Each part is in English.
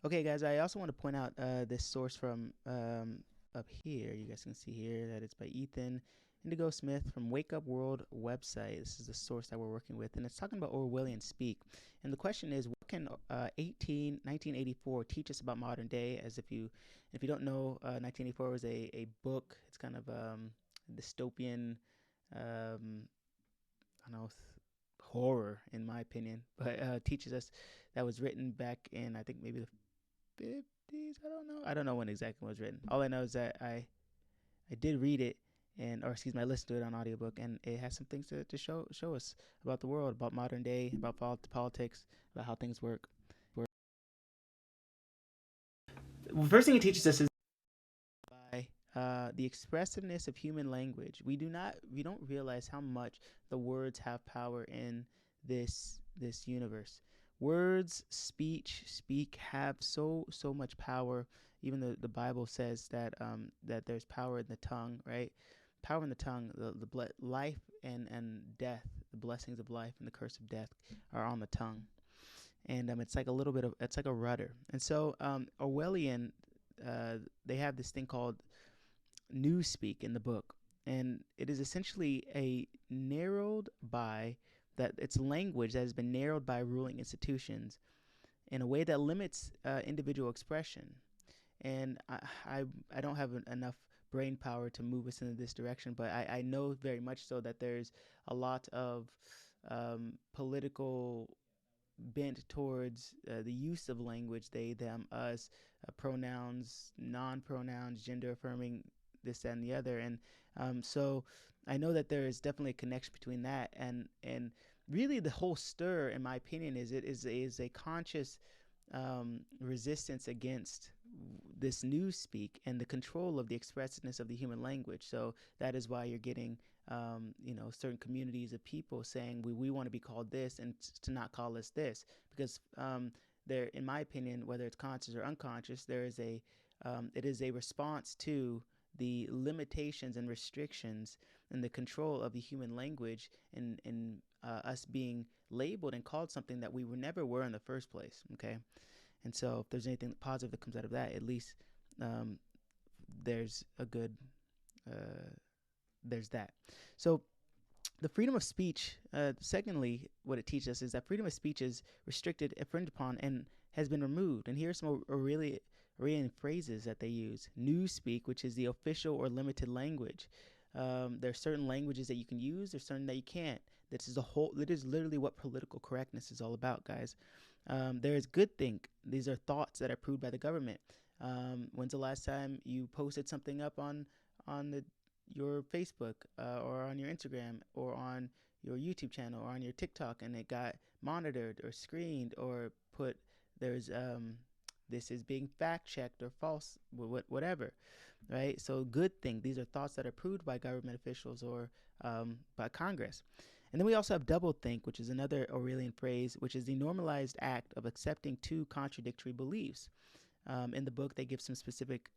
Okay, guys, I also want to point out this source from up here. You guys can see here that it's by Ethan Indigo Smith from Wake Up World website. This is the source that we're working with, and it's talking about Orwellian Speak. And the question is, what can 1984 teach us about modern day? If you don't know, 1984 was a book. It's kind of dystopian, um, I don't know, horror in my opinion, but teaches us that was written back in I think maybe the 50s. I don't know when exactly it was written. All I know is that I did read it, and or excuse me, I listened to it on audiobook, and it has some things to show us about the world, about modern day, about politics, about how things work. Well, first thing it teaches us is by the expressiveness of human language. We don't realize how much the words have power in this universe. Words, speak have so much power. Even the Bible says that there's power in the tongue, right? Power in the tongue. Life and death, the blessings of life and the curse of death are on the tongue. And it's like it's like a rudder. And so Orwellian, they have this thing called newspeak in the book, and it is essentially a narrowed by that it's language that has been narrowed by ruling institutions in a way that limits individual expression. And I don't have enough brain power to move us into this direction, but I know very much so that there's a lot of political bent towards the use of language, they, them, us, pronouns, non-pronouns, gender affirming, this, that, and the other. And so I know that there is definitely a connection between that and really the whole stir, in my opinion, is a conscious resistance against this newspeak and the control of the expressiveness of the human language. So that is why you're getting certain communities of people saying we want to be called this and to not call us this, because there, in my opinion, whether it's conscious or unconscious, it is a response to the limitations and restrictions and the control of the human language and us being labeled and called something that we never were in the first place. Okay, and so if there's anything positive that comes out of that, at least um, there's a good there's that. So the freedom of speech, secondly, what it teaches us is that freedom of speech is restricted, infringed upon, and has been removed. And here's some Orwellian phrases that they use. Newspeak, which is the official or limited language. There are certain languages that you can use, there's certain that you can't. That is literally what political correctness is all about, guys. There is good think. These are thoughts that are approved by the government. When's the last time you posted something up on your Facebook or on your Instagram or on your YouTube channel or on your TikTok and it got monitored or screened or put there's this is being fact checked or false, whatever, right? So good thing. These are thoughts that are approved by government officials or by Congress. And then we also have double think, which is another Orwellian phrase, which is the normalized act of accepting two contradictory beliefs. In the book, they give some specific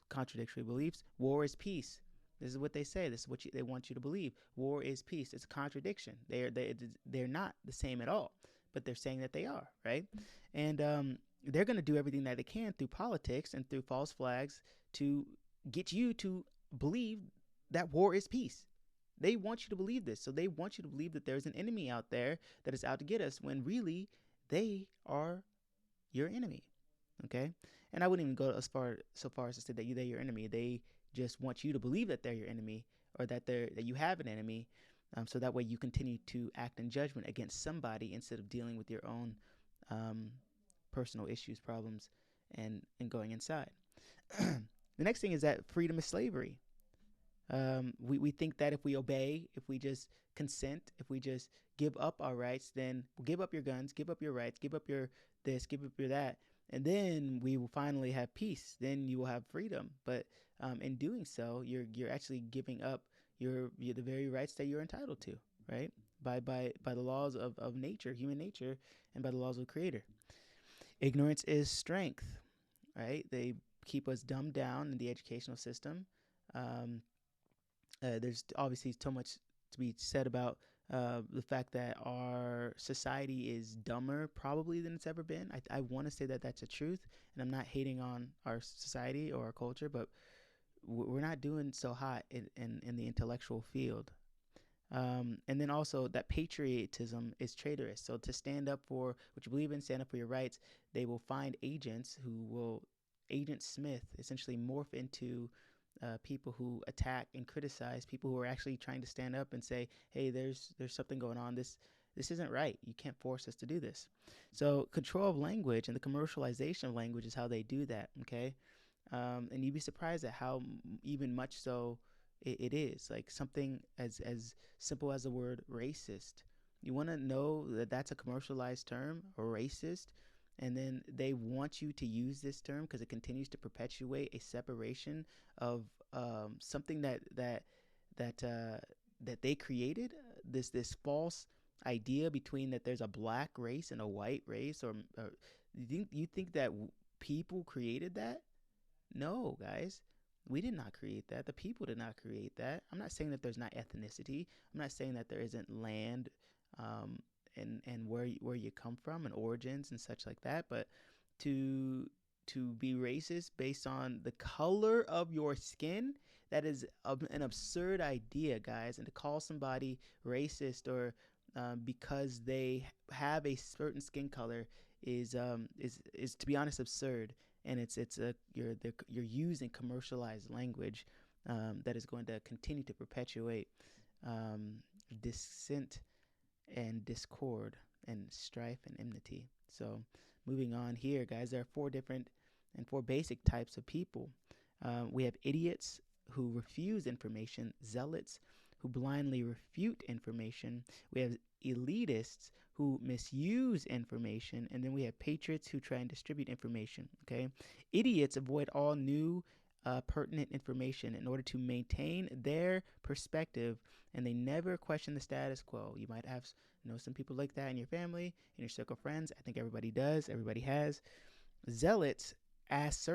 contradictory beliefs. War is peace. This is what they say. This is what they want you to believe. War is peace. It's a contradiction. They're not the same at all, but they're saying that they are, right? And they're going to do everything that they can through politics and through false flags to get you to believe that war is peace. They want you to believe this. So they want you to believe that there's an enemy out there that is out to get us when really they are your enemy. Okay? And I wouldn't even go so far as to say that they're your enemy. They just want you to believe that they're your enemy or that you have an enemy, so that way you continue to act in judgment against somebody instead of dealing with your own personal issues, problems, and going inside. The next thing is that freedom is slavery. We think that if we obey, if we just consent, if we just give up our rights, then we'll give up your guns, give up your rights, give up your this, give up your that, and then we will finally have peace. Then you will have freedom. But in doing so, you're actually giving up the very rights that you're entitled to, right? By the laws of nature, human nature, and by the laws of the Creator. Ignorance is strength, right? They keep us dumbed down in the educational system. There's obviously so much to be said about the fact that our society is dumber probably than it's ever been. I want to say that that's a truth, and I'm not hating on our society or our culture, but we're not doing so hot in the intellectual field. And then also that patriotism is traitorous. So to stand up for what you believe in, stand up for your rights, they will find agents who will, Agent Smith, essentially morph into people who attack and criticize people who are actually trying to stand up and say, "Hey, there's something going on. This isn't right. You can't force us to do this." So control of language and the commercialization of language is how they do that. Okay, and you'd be surprised at how even much so it is like something as simple as the word racist. You want to know that that's a commercialized term, racist, and then they want you to use this term because it continues to perpetuate a separation of something that they created. This false idea between that there's a black race and a white race, or you think that people created that? No, guys, we did not create that. The people did not create that. I'm not saying that there's not ethnicity. I'm not saying that there isn't land, um, and where you come from and origins and such like that. But to to be racist based on the color of your skin, that is an absurd idea, guys. And to call somebody racist or because they have a certain skin color is to be honest absurd, and it's a you're using commercialized language that is going to continue to perpetuate um, dissent and discord and strife and enmity. So, moving on here, guys, there are four basic types of people. We have idiots who refuse information, zealots who blindly refute information. We have elitists who misuse information, and then we have patriots who try and distribute information. Okay, idiots avoid all new pertinent information in order to maintain their perspective, and they never question the status quo. You might have some people like that in your family, in your circle of friends. I think everybody does. Everybody has. Zealots ask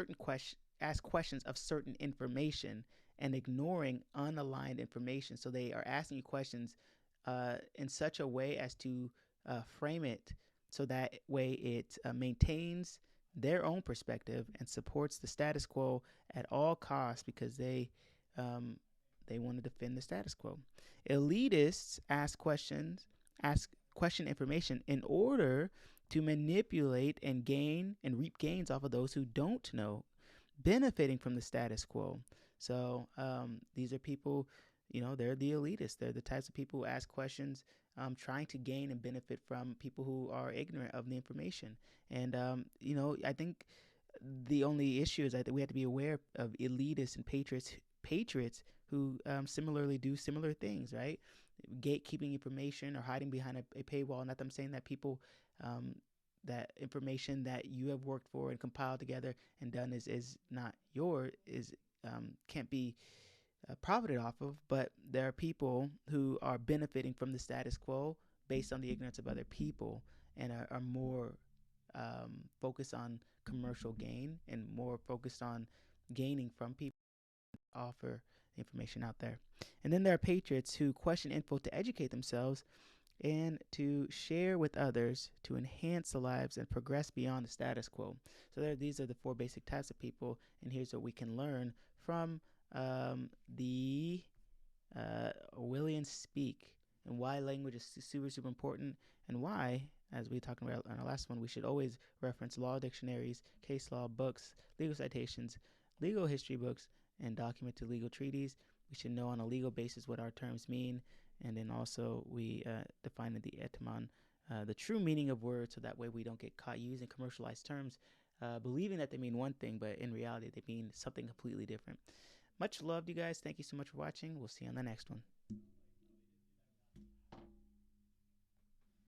questions of certain information and ignoring unaligned information. So they are asking you questions in such a way as to frame it so that way it maintains their own perspective and supports the status quo at all costs because they want to defend the status quo. Elitists ask question information in order to manipulate and gain and reap gains off of those who don't know, benefiting from the status quo. So these are people, they're the elitists. They're the types of people who ask questions, trying to gain and benefit from people who are ignorant of the information. And, I think the only issue is that we have to be aware of elitists and patriots who similarly do similar things, right? Gatekeeping information or hiding behind a paywall. Not that I'm saying that people, that information that you have worked for and compiled together and done is not can't be profited off of, but there are people who are benefiting from the status quo based on the ignorance of other people and are more focused on commercial gain and more focused on gaining from people who offer information out there. And then there are patriots who question info to educate themselves and to share with others to enhance the lives and progress beyond the status quo. So these are the four basic types of people, and here's what we can learn from the Orwellian Speak, and why language is super important, and why, as we talked about on our last one, we should always reference law dictionaries, case law books, legal citations, legal history books, and documented legal treaties. We should know on a legal basis what our terms mean, and then also we define the etymon, the true meaning of words, so that way we don't get caught using commercialized terms, believing that they mean one thing, but in reality they mean something completely different. Much love, you guys. Thank you so much for watching. We'll see you on the next one.